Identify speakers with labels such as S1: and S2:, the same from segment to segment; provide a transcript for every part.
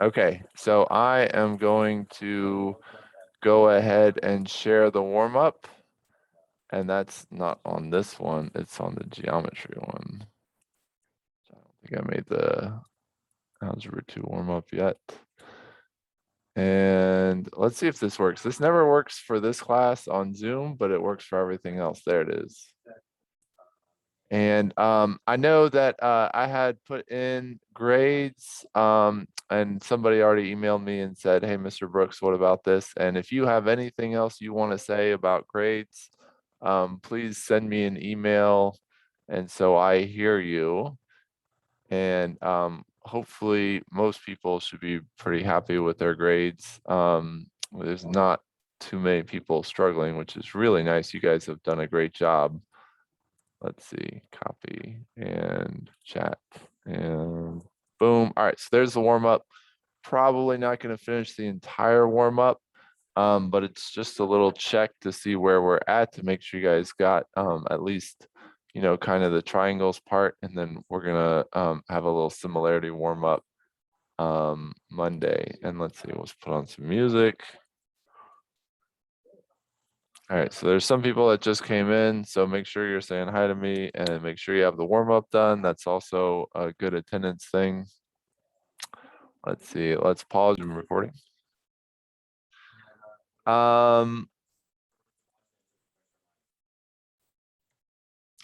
S1: Okay, so I am going to go ahead and share the warm-up. And that's not on this one, it's on the geometry one. I don't think I made the algebra 2 warm-up yet. And let's see if this works. This never works for this class on Zoom, but it works for everything else. There it is. And I know that I had put in grades, and somebody already emailed me and said, hey, Mr. Brooks, what about this? And if you have anything else you want to say about grades, please send me an email. And so I hear you. And hopefully most people should be pretty happy with their grades. There's not too many people struggling, which is really nice. You guys have done a great job. Let's see, copy and chat and boom. All right, so there's the warm up. Probably not going to finish the entire warm up, but it's just a little check to see where we're at to make sure you guys got at least, you know, kind of the triangles part. And then we're going to have a little similarity warm up Monday. And let's see, let's put on some music. All right, so there's some people that just came in, so make sure you're saying hi to me and make sure you have the warm up done. That's also a good attendance thing. Let's see, let's pause the recording. All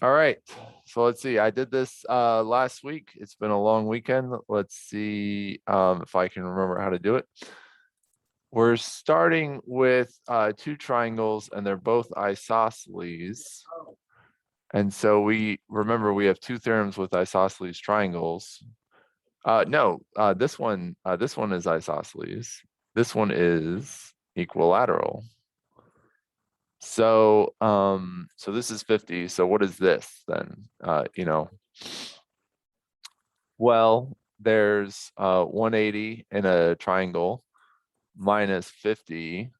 S1: right, so let's see, I did this last week. It's been a long weekend. Let's see if I can remember how to do it. We're starting with two triangles and they're both isosceles. And so we remember we have two theorems with isosceles triangles. No, this one is isosceles. This one is equilateral. So so this is 50. So what is this then? You know, well, there's 180 in a triangle minus 50.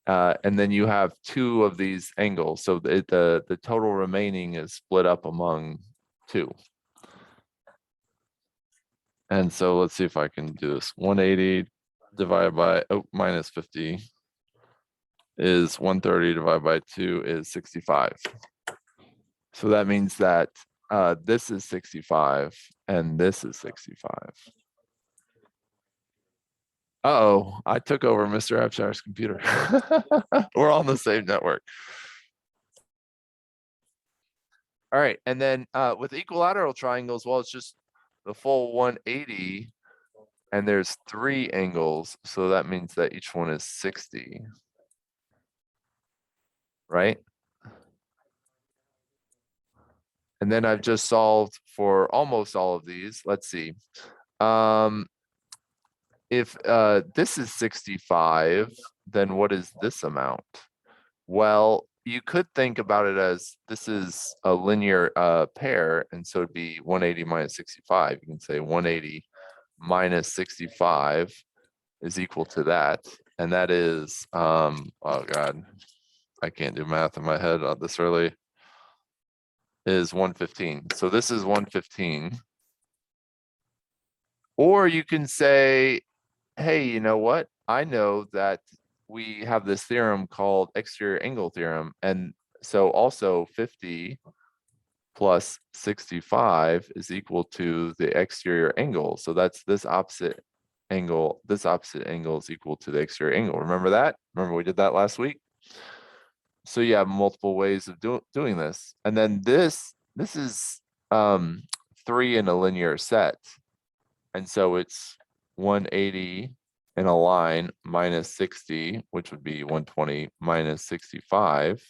S1: And then you have two of these angles. So the total remaining is split up among two. And so let's see if I can do this. 180 divided by minus 50 is 130 divided by 2 is 65. So that means that this is 65 and this is 65. Uh-oh, I took over Mr. Abshire's computer. We're on the same network. All right, and then with equilateral triangles, well, it's just the full 180 and there's three angles. So that means that each one is 60. Right? And then I've just solved for almost all of these. Let's see. If this is 65, then what is this amount? Well, you could think about it as this is a linear pair, and so it'd be 180 minus 65. You can say 180 minus 65 is equal to that. And that is, oh God, I can't do math in my head this early, is 115. So this is 115. Or you can say, hey, you know what? I know that we have this theorem called exterior angle theorem. And so also 50 plus 65 is equal to the exterior angle. So that's this opposite angle. This opposite angle is equal to the exterior angle. Remember that? Remember we did that last week? So you have multiple ways of doing this. And then this is 3 in a linear set. And so it's 180 in a line minus 60, which would be 120 minus 65.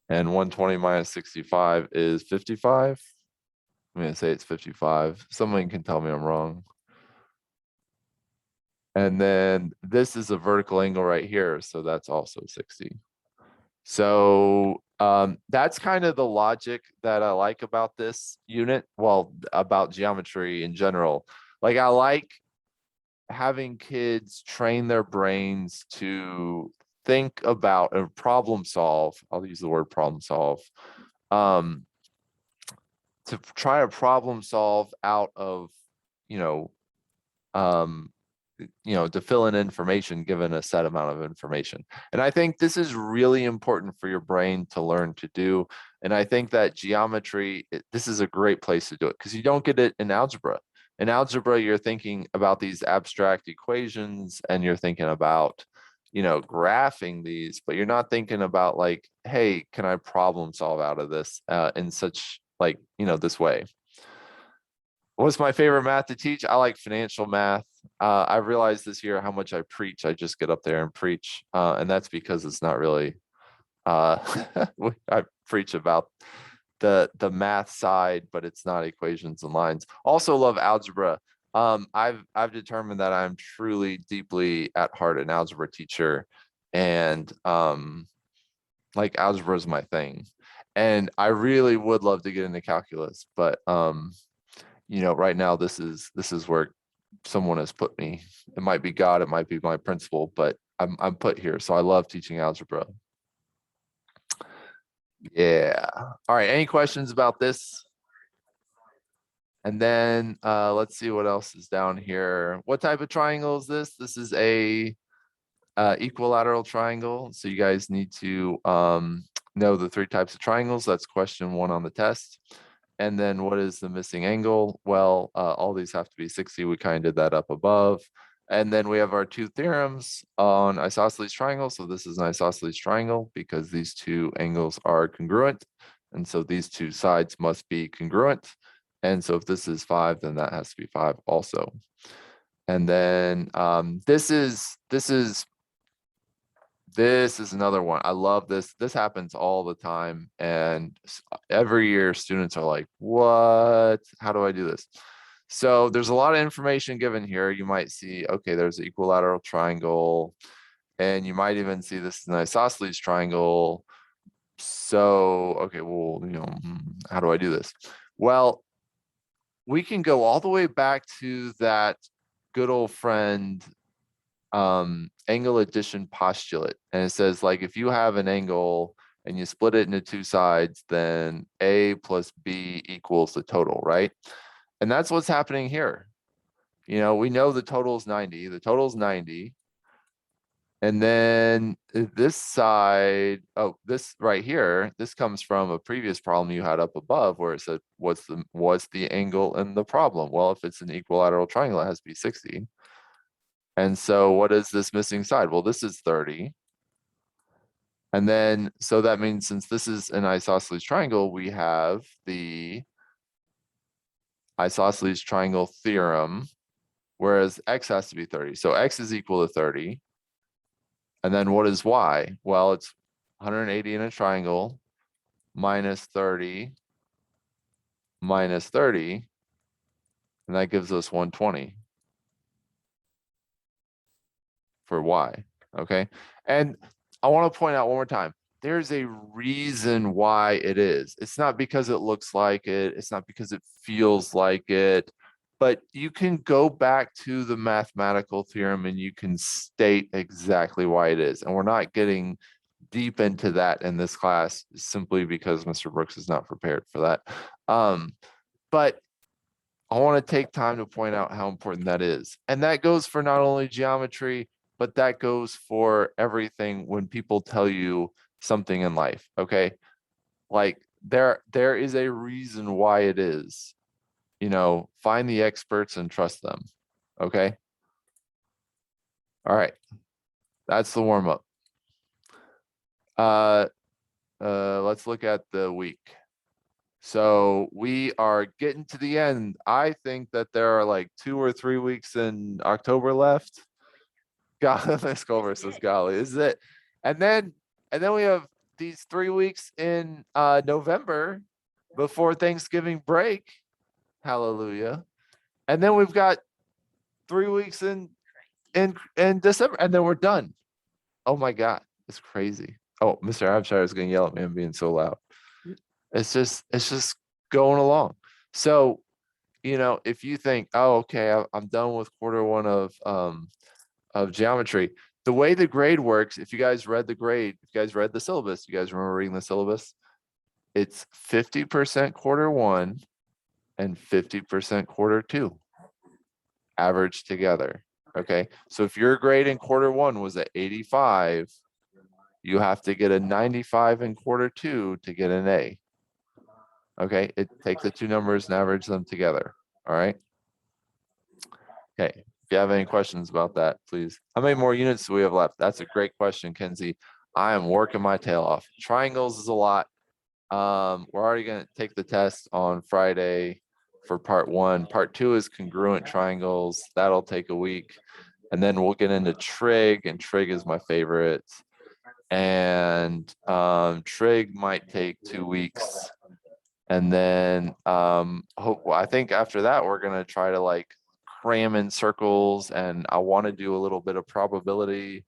S1: And 120 minus 65 is 55. I'm going to say it's 55. Someone can tell me I'm wrong. And then this is a vertical angle right here. So that's also 60. So that's kind of the logic that I like about this unit. Well, about geometry in general. Like I like having kids train their brains to think about and problem solve. I'll use the word problem solve. To try to problem solve out of um, to fill in information given a set amount of information. And I think this is really important for your brain to learn to do. And I think that geometry, this is a great place to do it because you don't get it in algebra. In algebra, you're thinking about these abstract equations and you're thinking about, graphing these, but you're not thinking about like, hey, can I problem solve out of this in such like, this way. What's my favorite math to teach? I like financial math. I realized this year how much I preach. I just get up there and preach. And that's because it's not really, I preach about the math side, but it's not equations and lines. Also love algebra. I've determined that I'm truly deeply at heart an algebra teacher, and like algebra is my thing. And I really would love to get into calculus, but right now this is where someone has put me. It might be God, it might be my principal, but I'm put here. So I love teaching algebra. Yeah. All right. Any questions about this? And then let's see what else is down here. What type of triangle is this? This is a equilateral triangle. So you guys need to know the 3 types of triangles. That's question 1 on the test. And then what is the missing angle? Well, all these have to be 60. We kind of did that up above. And then we have our 2 theorems on isosceles triangle. So this is an isosceles triangle because these 2 angles are congruent. And so these 2 sides must be congruent. And so if this is 5, then that has to be 5 also. And then this is another one. I love this. This happens all the time. And every year students are like, what? How do I do this? So there's a lot of information given here. You might see, okay, there's an equilateral triangle. And you might even see this is an isosceles triangle. So, okay, well, how do I do this? Well, we can go all the way back to that good old friend angle addition postulate. And it says like, if you have an angle and you split it into 2 sides, then A plus B equals the total, right? And that's what's happening here. We know the total is 90, the total is 90. And then this side, this right here, this comes from a previous problem you had up above where it said, what's the angle in the problem? Well, if it's an equilateral triangle, it has to be 60. And so what is this missing side? Well, this is 30. And then, so that means since this is an isosceles triangle, we have the isosceles triangle theorem, whereas x has to be 30. So x is equal to 30. And then what is y? Well, it's 180 in a triangle minus 30 minus 30. And that gives us 120 for y, okay? And I want to point out one more time, there's a reason why it is. It's not because it looks like it. It's not because it feels like it. But you can go back to the mathematical theorem and you can state exactly why it is. And we're not getting deep into that in this class simply because Mr. Brooks is not prepared for that. But I want to take time to point out how important that is. And that goes for not only geometry, but that goes for everything when people tell you something in life, okay? Like there is a reason why it is. Find the experts and trust them, okay? All right, that's the warm up. Let's look at the week. So we are getting to the end. I think that there are like 2 or 3 weeks in October left. God, let's go versus golly. Is it? And then we have these 3 weeks in November before Thanksgiving break. Hallelujah. And then we've got 3 weeks in December, and then we're done. Oh my God, it's crazy. Oh, Mr. Abshire is gonna yell at me. I'm being so loud. It's just going along. So, if you think, oh, okay, I'm done with quarter 1 of geometry. The way the grade works, if you guys read the grade, if you guys read the syllabus, you guys remember reading the syllabus? It's 50% quarter 1 and 50% quarter 2. average together. Okay, so if your grade in quarter one was at 85, you have to get a 95 in quarter two to get an A. Okay, take the two numbers and average them together. All right. Okay, if you have any questions about that, please. How many more units do we have left? That's a great question, Kenzie. I am working my tail off. Triangles is a lot. We're already going to take the test on Friday for part one. Part two is congruent triangles. That'll take a week. And then we'll get into trig, and trig is my favorite. And trig might take 2 weeks. And then I think after that, we're going to try to like cram in circles, and I want to do a little bit of probability.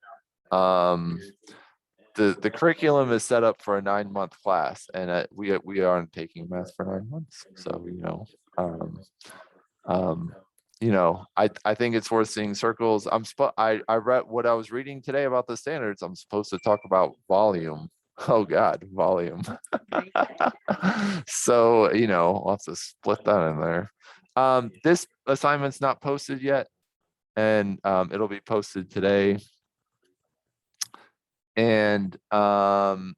S1: The curriculum is set up for a 9-month class, and we aren't taking math for 9 months. So, I think it's worth seeing circles. I read what I was reading today about the standards. I'm supposed to talk about volume. Oh God, volume. So, I'll have to split that in there. This assignment's not posted yet, and it'll be posted today. And then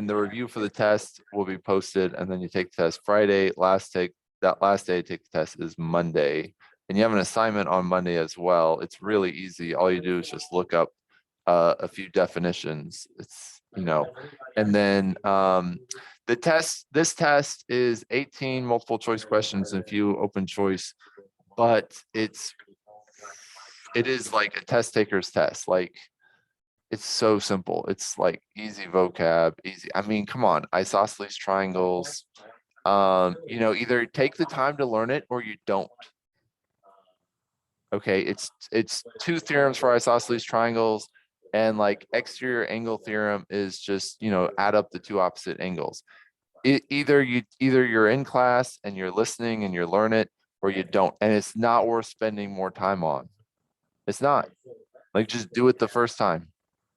S1: the review for the test will be posted, and then you take the test Friday. That last day to take the test is Monday, and you have an assignment on Monday as well. It's really easy. All you do is just look up a few definitions. It's and then this test is 18 multiple choice questions and a few open choice, but it is like a test taker's test. Like, it's so simple. It's like easy vocab, easy. I mean, come on, isosceles triangles. Either take the time to learn it or you don't. Okay, it's 2 theorems for isosceles triangles, and like exterior angle theorem is just, add up the 2 opposite angles. Either you're in class and you're listening and you learn it, or you don't, and it's not worth spending more time on. It's not. Like, just do it the first time.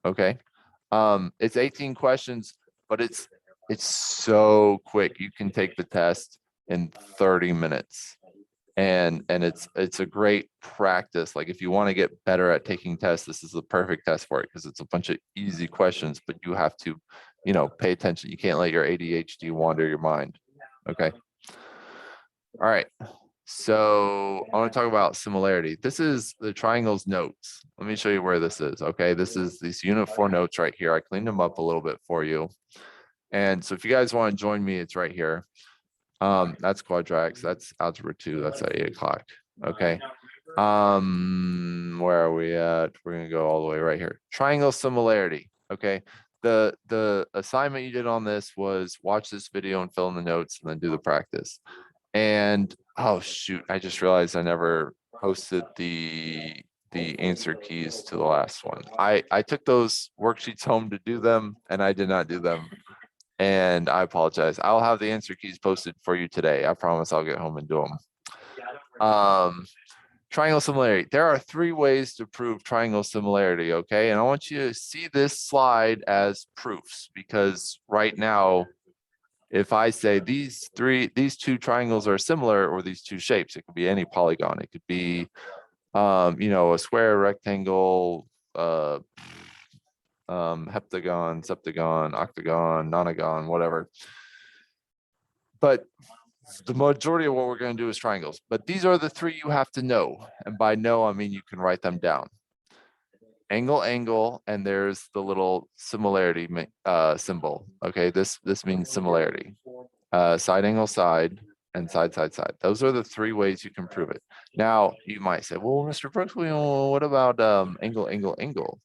S1: Okay. It's 18 questions, but it's so quick. You can take the test in 30 minutes. And it's a great practice. Like, if you want to get better at taking tests, this is the perfect test for it, because it's a bunch of easy questions, but you have to, pay attention. You can't let your ADHD wander your mind. Okay. All right. So I want to talk about similarity. This is the triangles notes. Let me show you where this is. Okay, this is these unit 4 notes right here. I cleaned them up a little bit for you. And so if you guys want to join me, it's right here. That's quadratics. That's algebra 2. That's at 8 o'clock. Okay. Where are we at? We're gonna go all the way right here. Triangle similarity. Okay. The assignment you did on this was watch this video and fill in the notes and then do the practice. And oh shoot, I just realized I never posted the answer keys to the last one. I took those worksheets home to do them, and I did not do them. And I apologize. I'll have the answer keys posted for you today. I promise I'll get home and do them. Triangle similarity. There are 3 ways to prove triangle similarity, okay? And I want you to see this slide as proofs, because right now, if I say these 2 triangles are similar, or these 2 shapes, it could be any polygon. It could be, a square, rectangle, heptagon, septagon, octagon, nonagon, whatever. But the majority of what we're going to do is triangles. But these are the 3 you have to know. And by know, I mean you can write them down. Angle, angle, and there's the little similarity symbol. Okay, this means similarity. Side, angle, side, and side, side, side. Those are the 3 ways you can prove it. Now, you might say, well, Mr. Brooks, what about angle, angle, angle?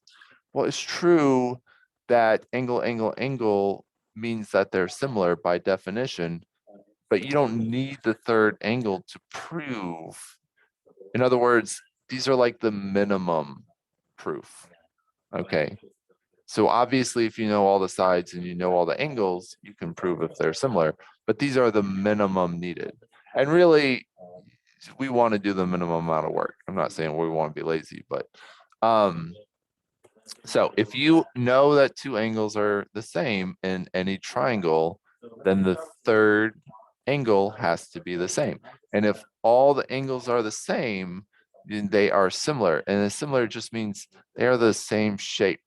S1: Well, it's true that angle, angle, angle means that they're similar by definition, but you don't need the 3rd angle to prove. In other words, these are like the minimum proof. Okay. So obviously, if you know all the sides and you know all the angles, you can prove if they're similar, but these are the minimum needed. And really, we want to do the minimum amount of work. I'm not saying we want to be lazy, but so if you know that 2 angles are the same in any triangle, then the 3rd angle has to be the same. And if all the angles are the same, then they are similar. And a similar just means they are the same shape,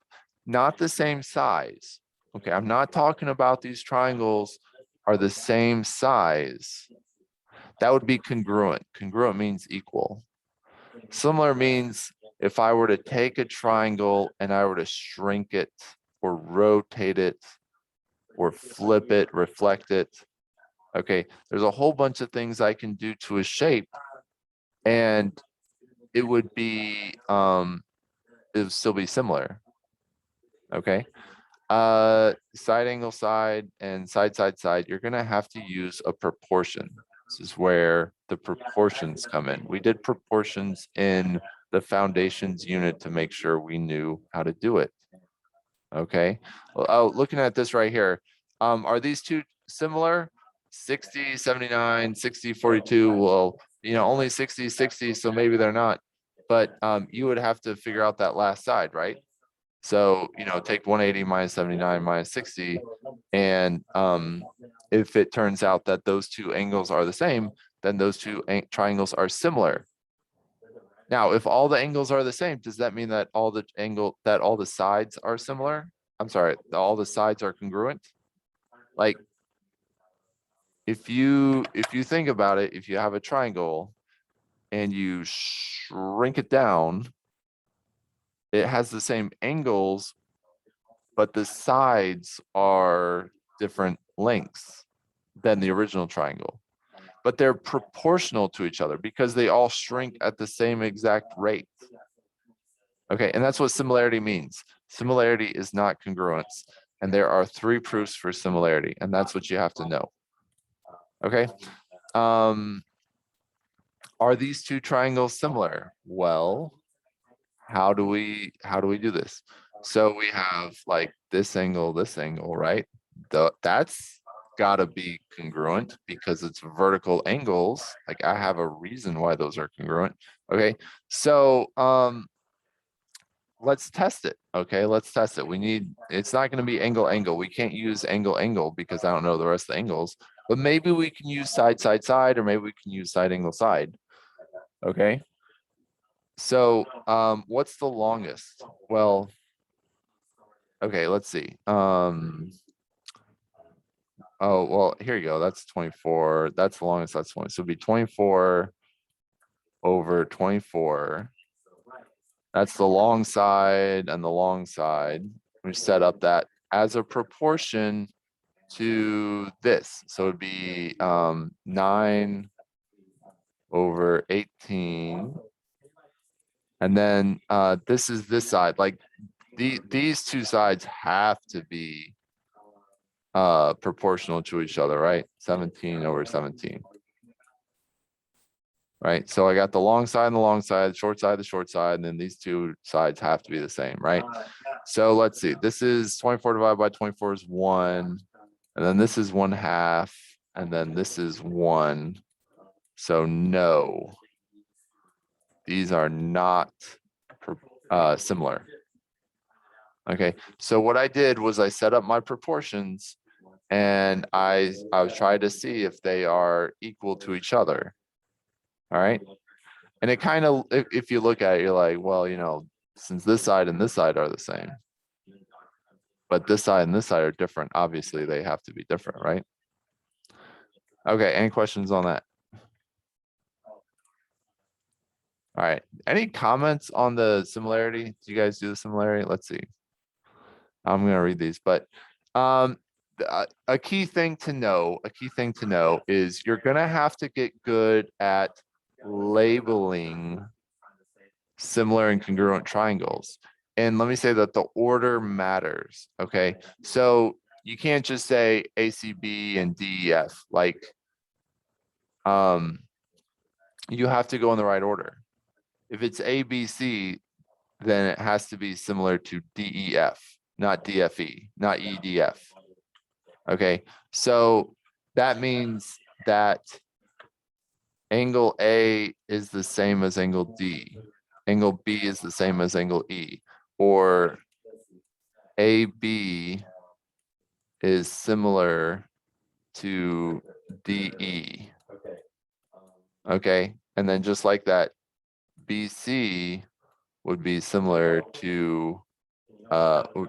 S1: not the same size. Okay, I'm not talking about these triangles are the same size. That would be congruent. Congruent means equal. Similar means if I were to take a triangle and I were to shrink it or rotate it or flip it, reflect it. Okay, there's a whole bunch of things I can do to a shape, and it would be it would still be similar. Okay. Side angle side and side side, you're gonna have to use a proportion. This is where the proportions come in. We did proportions in the foundations unit to make sure we knew how to do it. Okay. Well, oh, looking at this right here, are these two similar? 60, 79, 60, 42. Well, you know, only 60, 60, so maybe they're not. But you would have to figure out that last side, right? So, you know, take 180 minus 79 minus 60. And if it turns out that those two angles are the same, then those two triangles are similar. Now, if all the angles are the same, does that mean that all the sides are similar? I'm sorry, all the sides are congruent? Like, if you think about it, if you have a triangle and you shrink it down, it has the same angles, but the sides are different lengths than the original triangle. But they're proportional to each other because they all shrink at the same exact rate. Okay, and that's what similarity means. Similarity is not congruence. And there are 3 proofs for similarity, and that's what you have to know. Okay. Are these two triangles similar? Well, how do we do this? So we have like this angle, right? That's gotta be congruent because it's vertical angles. Like I have a reason why those are congruent. Okay, so let's test it. Okay, let's test it. It's not gonna be angle. We can't use angle because I don't know the rest of the angles, but maybe we can use side, or maybe we can use side angle side. Okay. So what's the longest? Well, okay, let's see. Oh, well, here you go. That's 24. That's the longest. That's 20. So it'd be 24 over 24. That's the long side and the long side. We set up that as a proportion to this. So it'd be 9 over 18. And then this is this side. Like these two sides have to be proportional to each other, right? 17 over 17. Right, so I got the long side and the long side, the short side, and then these two sides have to be the same, right? So let's see, this is 24 divided by 24 is 1, and then this is 1/2, and then this is 1. So no, these are not similar. Okay, so what I did was I set up my proportions and I was trying to see if they are equal to each other. All right. And it kind of, if you look at it, you're like, well, you know, since this side and this side are the same, but this side and this side are different, obviously they have to be different, right? Okay, any questions on that? All right, any comments on the similarity? Do you guys do the similarity? Let's see. I'm gonna read these, but a key thing to know is you're gonna have to get good at labeling similar and congruent triangles. And let me say that the order matters, okay? So you can't just say ACB and DEF, like you have to go in the right order. If it's ABC, then it has to be similar to DEF, not DFE, not EDF. Okay, so that means that angle A is the same as angle D. Angle B is the same as angle E, or AB is similar to DE. Okay, and then just like that, BC would be similar to,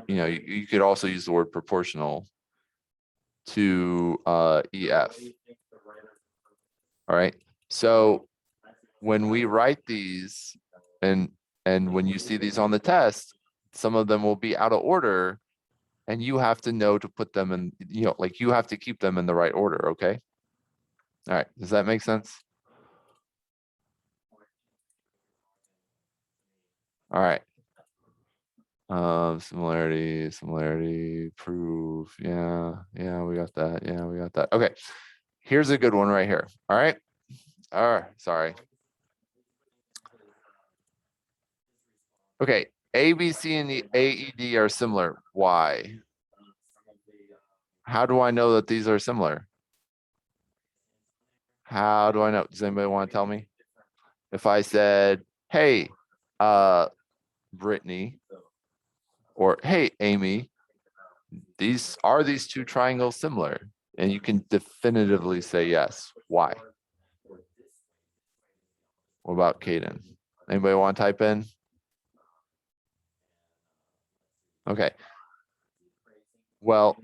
S1: you could also use the word proportional to EF. All right, so when we write these and when you see these on the test, some of them will be out of order and you have to know to put them in, like you have to keep them in the right order, okay? All right, does that make sense? All right. Similarity, proof. Yeah, we got that. Yeah, we got that. Okay, here's a good one right here. All right. Sorry. Okay, ABC and the AED are similar. Why? How do I know that these are similar? How do I know? Does anybody want to tell me? If I said, hey, Brittany, or hey, Amy, these two triangles similar? And you can definitively say yes. Why? What about Caden? Anybody want to type in? Okay. Well,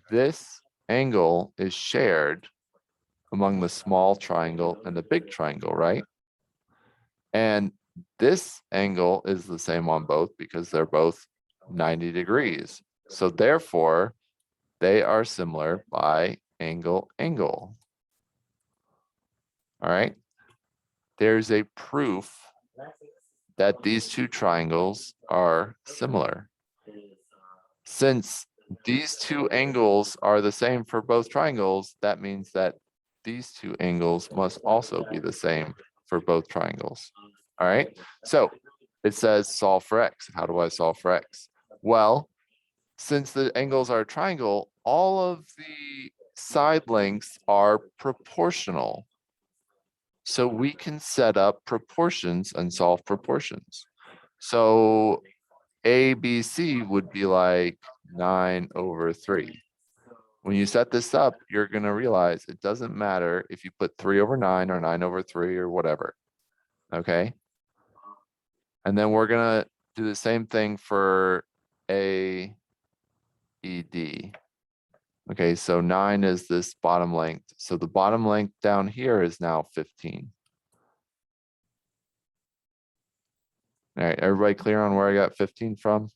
S1: this angle is shared among the small triangle and the big triangle, right? And this angle is the same on both because they're both 90 degrees. So therefore, they are similar by angle. All right. There's a proof that these two triangles are similar. Since these two angles are the same for both triangles, that means that these two angles must also be the same for both triangles. All right, so it says solve for x. How do I solve for x? Well, since the angles are a triangle, all of the side lengths are proportional. So we can set up proportions and solve proportions. So ABC would be like 9/3. When you set this up, you're going to realize it doesn't matter if you put 3/9 or 9/3 or whatever. Okay. And then we're going to do the same thing for AED. Okay, so 9 is this bottom length. So the bottom length down here is now 15. All right, everybody clear on where I got 15 from?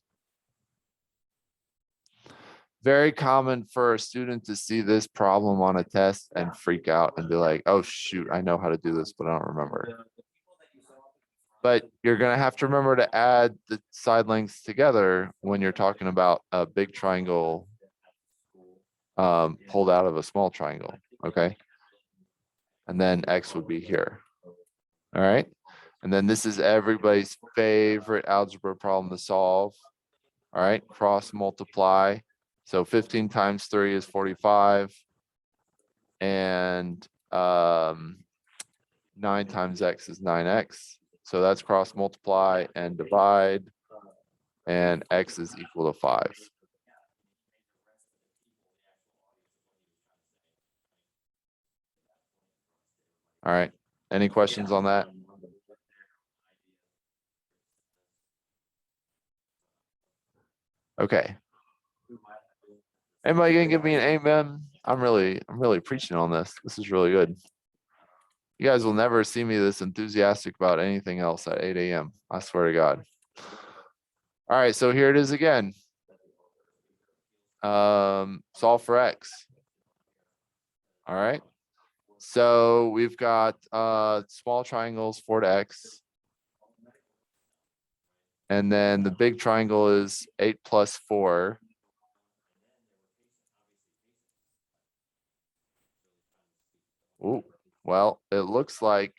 S1: Very common for a student to see this problem on a test and freak out and be like, oh shoot, I know how to do this, but I don't remember. But you're gonna have to remember to add the side lengths together when you're talking about a big triangle pulled out of a small triangle, okay? And then X would be here, all right? And then this is everybody's favorite algebra problem to solve, all right? Cross multiply. So 15 times 3 is 45. And 9 times x is 9x. So that's cross multiply and divide. And x is equal to 5. All right. Any questions on that? Okay. Anybody gonna give me an amen? I'm really preaching on this. This is really good. You guys will never see me this enthusiastic about anything else at 8 a.m. I swear to God. All right, so here it is again. Solve for x. All right. So we've got small triangles 4 to x. And then the big triangle is 8 plus 4. Ooh, well, it looks like,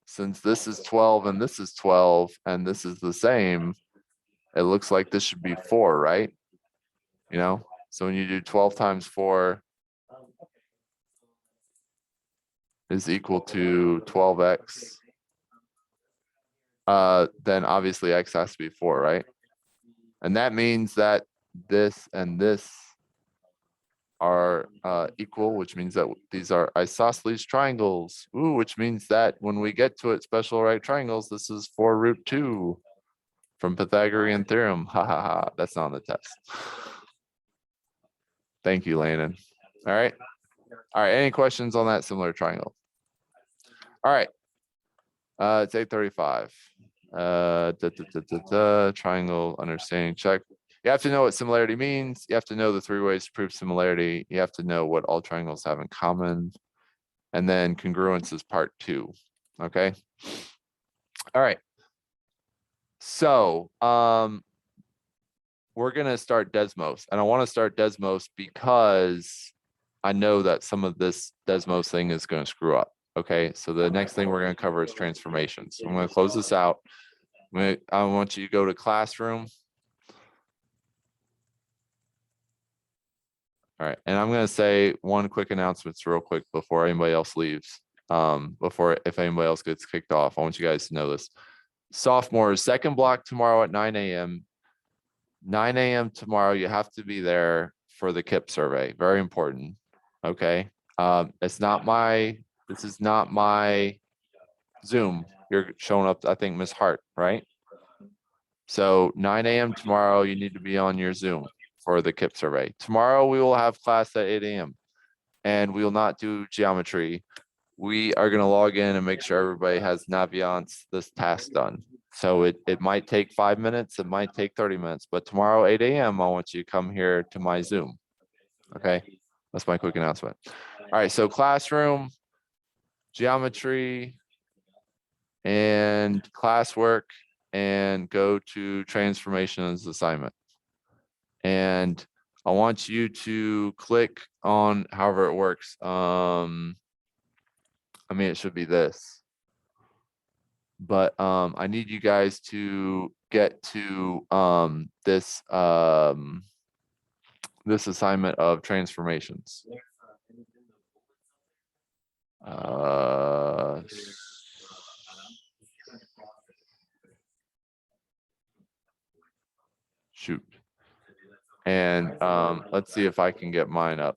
S1: since this is 12 and this is 12 and this is the same, it looks like this should be 4, right? So when you do 12 times 4 is equal to 12x, then obviously x has to be 4, right? And that means that this and this are equal, which means that these are isosceles triangles. Ooh, which means that when we get to it, special right triangles, this is 4√2 from Pythagorean theorem. Ha ha ha. That's not on the test. Thank you, Landon. All right. All right. Any questions on that similar triangle? All right. It's 8:35. Triangle understanding check. You have to know what similarity means. You have to know the 3 ways to prove similarity. You have to know what all triangles have in common. And then congruence is part 2. Okay. All right. So we're gonna start Desmos, and I want to start Desmos because I know that some of this Desmos thing is going to screw up. Okay, so the next thing we're going to cover is transformations. So I'm going to close this out. I want you to go to classroom. All right, and I'm going to say one quick announcement real quick before anybody else leaves. If anybody else gets kicked off, I want you guys to know this. Sophomores, second block tomorrow at 9 a.m. 9 a.m. tomorrow, you have to be there for the KIP survey. Very important. Okay. This is not my Zoom. You're showing up, I think, Miss Hart, right? So 9 a.m. tomorrow, you need to be on your Zoom for the KIP survey. Tomorrow, we will have class at 8 a.m. and we will not do geometry. We are going to log in and make sure everybody has Naviance this task done. So it might take 5 minutes, it might take 30 minutes, but tomorrow 8 a.m. I want you to come here to my Zoom. Okay, that's my quick announcement. All right, so classroom, geometry, and classwork, and go to transformations assignment. And I want you to click on however it works. I mean, it should be this. But I need you guys to get to this assignment of transformations. Shoot. And let's see if I can get mine up.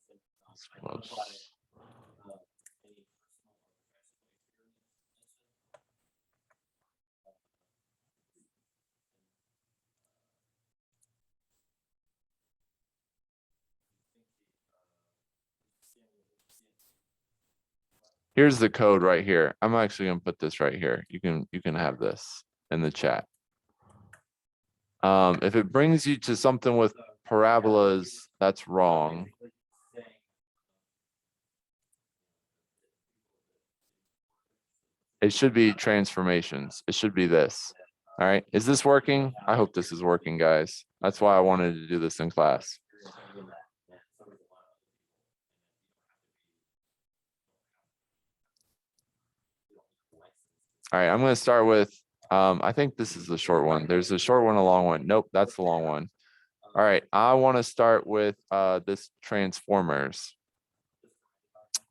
S1: Here's the code right here. I'm actually gonna put this right here. You can have this in the chat. If it brings you to something with parabolas, that's wrong. It should be transformations. It should be this. All right. Is this working? I hope this is working, guys. That's why I wanted to do this in class. All right, I'm going to start with, I think this is the short one. There's a short one, a long one. Nope, that's the long one. All right, I want to start with this transformers.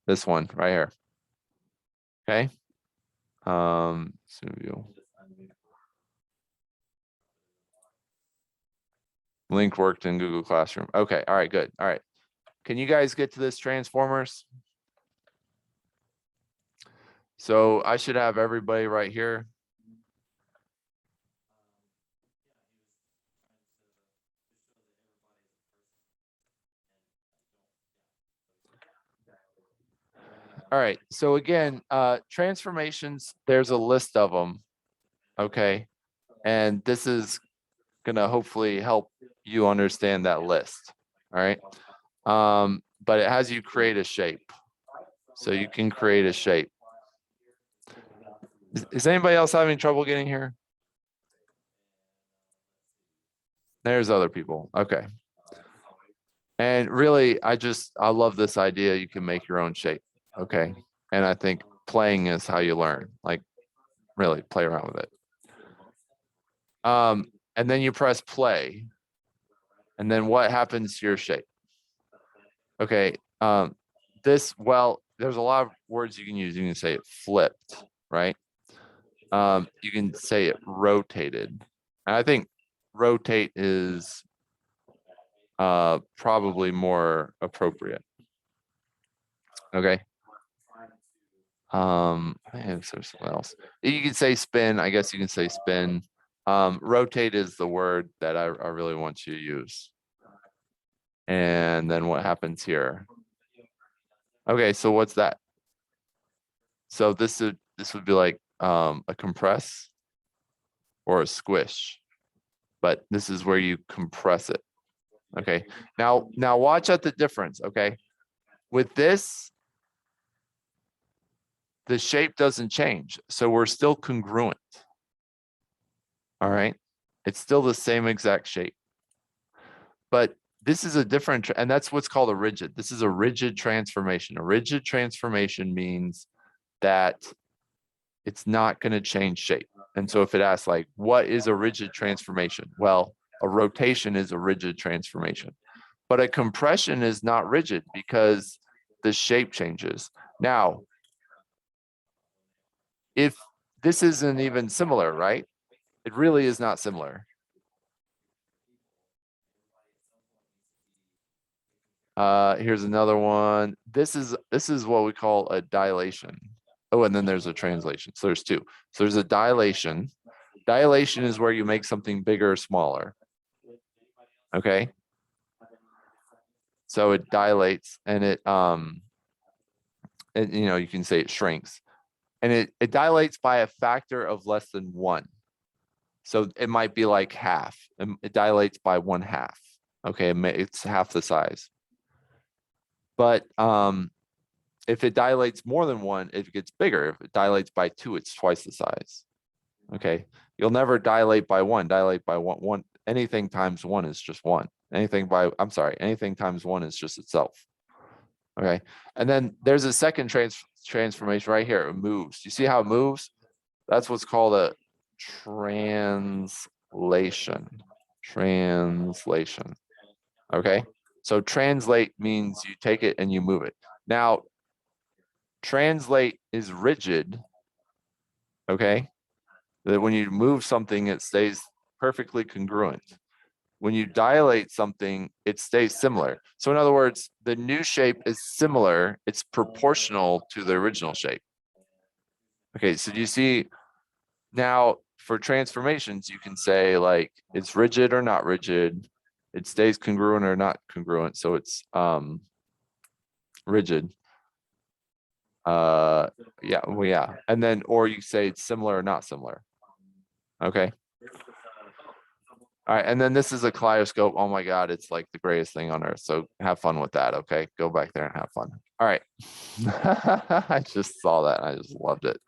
S1: This one right here. Okay. Link worked in Google Classroom. Okay, all right, good. All right. Can you guys get to this transformers? So I should have everybody right here. All right, so again, transformations, there's a list of them, okay? And this is gonna hopefully help you understand that list, all right? But it has you create a shape. So you can create a shape. Is anybody else having trouble getting here? There's other people, okay. And really, I love this idea. You can make your own shape, okay? And I think playing is how you learn, like really play around with it. And then you press play. And then what happens to your shape? Okay, there's a lot of words you can use. You can say it flipped, right? You can say it rotated. And I think rotate is probably more appropriate. Okay. Man, so something else. You can say spin. I guess you can say spin. Rotate is the word that I really want you to use. And then what happens here? Okay, so what's that? So this would be like a compress or a squish, but this is where you compress it. Okay. Now watch out the difference. Okay. With this, the shape doesn't change. So we're still congruent. All right. It's still the same exact shape. But this is a different, and that's what's called a rigid. This is a rigid transformation. A rigid transformation means that it's not going to change shape. And so if it asks like, what is a rigid transformation? Well, a rotation is a rigid transformation. But a compression is not rigid because the shape changes. Now, if this isn't even similar, right? It really is not similar. Here's another one. This is what we call a dilation. Oh, and then there's a translation. So there's two. So there's a dilation. Dilation is where you make something bigger or smaller. Okay. So it dilates and it you can say it shrinks. And it dilates by a factor of less than 1. So it might be like half. It dilates by 1/2. Okay, it's half the size. But if it dilates more than 1, it gets bigger. If it dilates by 2, it's twice the size. Okay, you'll never dilate by 1. Dilate by 1. Anything times 1 is just 1. Anything times 1 is just itself. Okay, and then there's a second transformation right here. It moves. You see how it moves? That's what's called a translation. Translation. Okay, so translate means you take it and you move it. Now, translate is rigid. Okay, that when you move something, it stays perfectly congruent. When you dilate something, it stays similar. So in other words, the new shape is similar. It's proportional to the original shape. Okay, so do you see now for transformations, you can say like it's rigid or not rigid. It stays congruent or not congruent. So it's rigid. Yeah. And then, or you say it's similar or not similar. Okay. All right, and then this is a kaleidoscope. Oh my God, it's like the greatest thing on earth. So have fun with that, okay? Go back there and have fun. All right. I just saw that and I just loved it.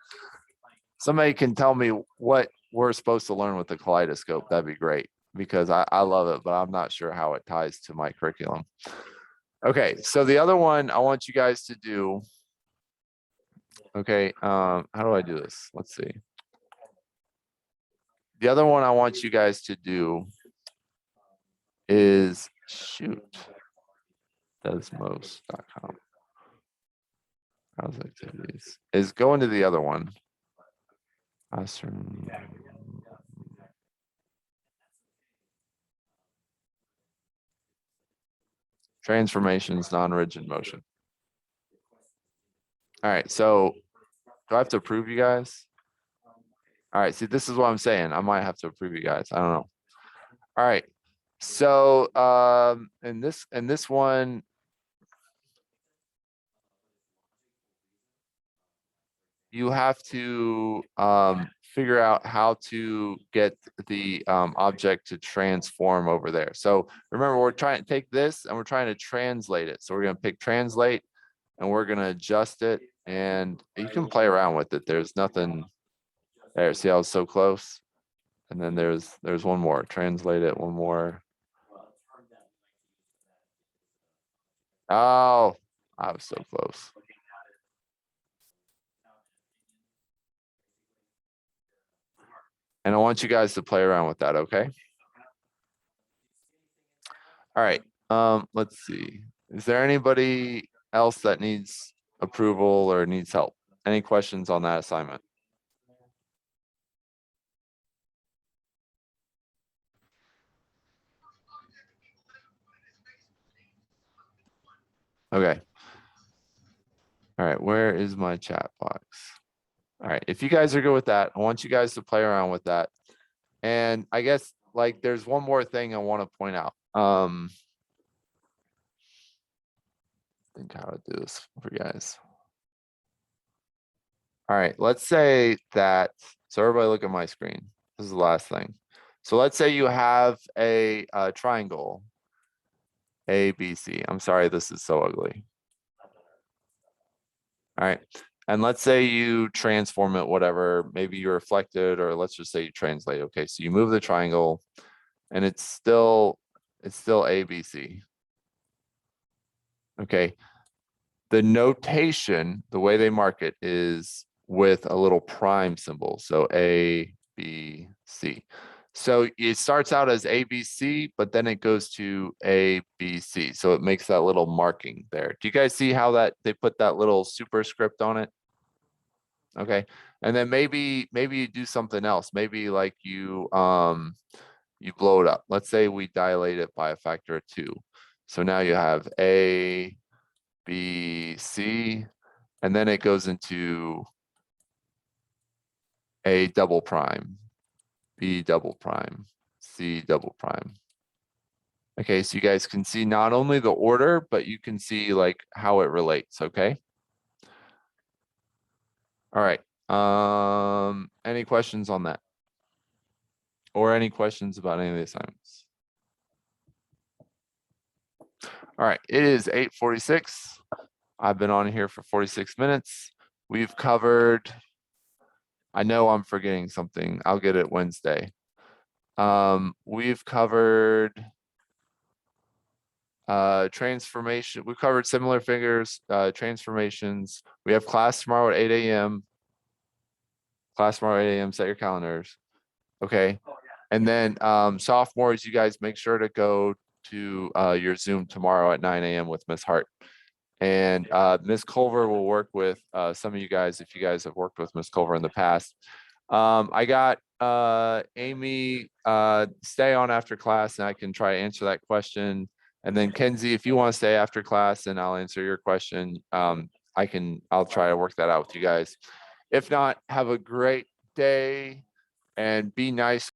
S1: Somebody can tell me what we're supposed to learn with the kaleidoscope. That'd be great because I love it, but I'm not sure how it ties to my curriculum. Okay, so the other one I want you guys to do, okay, how do I do this? Let's see. The other one I want you guys to do is doesmost.com. How's activities? Is go into the other one. Transformations, non-rigid motion. All right, so do I have to approve you guys? All right, see, this is what I'm saying. I might have to approve you guys. I don't know. All right. So in this one, you have to figure out how to get the object to transform over there. So remember, we're trying to take this and we're trying to translate it. So we're going to pick translate and we're going to adjust it and you can play around with it. There's nothing there. See how it's so close? And then there's one more. Translate it, one more. Oh, I was so close. And I want you guys to play around with that, okay? All right, let's see. Is there anybody else that needs approval or needs help? Any questions on that assignment? Okay. All right, where is my chat box? All right, if you guys are good with that, I want you guys to play around with that. And I guess like there's one more thing I want to point out. Think how to do this for you guys. All right, let's say that, so everybody look at my screen. This is the last thing. So let's say you have a triangle, A, B, C. I'm sorry, this is so ugly. All right, and let's say you transform it, whatever, maybe you reflect it, or let's just say you translate. Okay, so you move the triangle and it's still A, B, C. Okay, the notation, the way they mark it is with a little prime symbol. So A, B, C. So it starts out as A, B, C, but then it goes to A, B, C. So it makes that little marking there. Do you guys see how that they put that little superscript on it? Okay. And then maybe you do something else. Maybe like you blow it up. Let's say we dilate it by a factor of 2. So now you have A, B, C, and then it goes into A double prime, B double prime, C double prime. Okay, so you guys can see not only the order, but you can see like how it relates, okay? All right, any questions on that? Or any questions about any of the assignments? All right, it is 8:46. I've been on here for 46 minutes. We've covered, I know I'm forgetting something. I'll get it Wednesday. We've covered transformation. We've covered similar figures, transformations. We have class tomorrow at 8 a.m. Class tomorrow at 8 a.m. Set your calendars. Okay. And then sophomores, you guys make sure to go to your Zoom tomorrow at 9 a.m. with Miss Hart. And Ms. Culver will work with some of you guys if you guys have worked with Ms. Culver in the past. I got Amy, stay on after class and I can try to answer that question. And then Kenzie, if you want to stay after class and I'll answer your question, I'll try to work that out with you guys. If not, have a great day and be nice.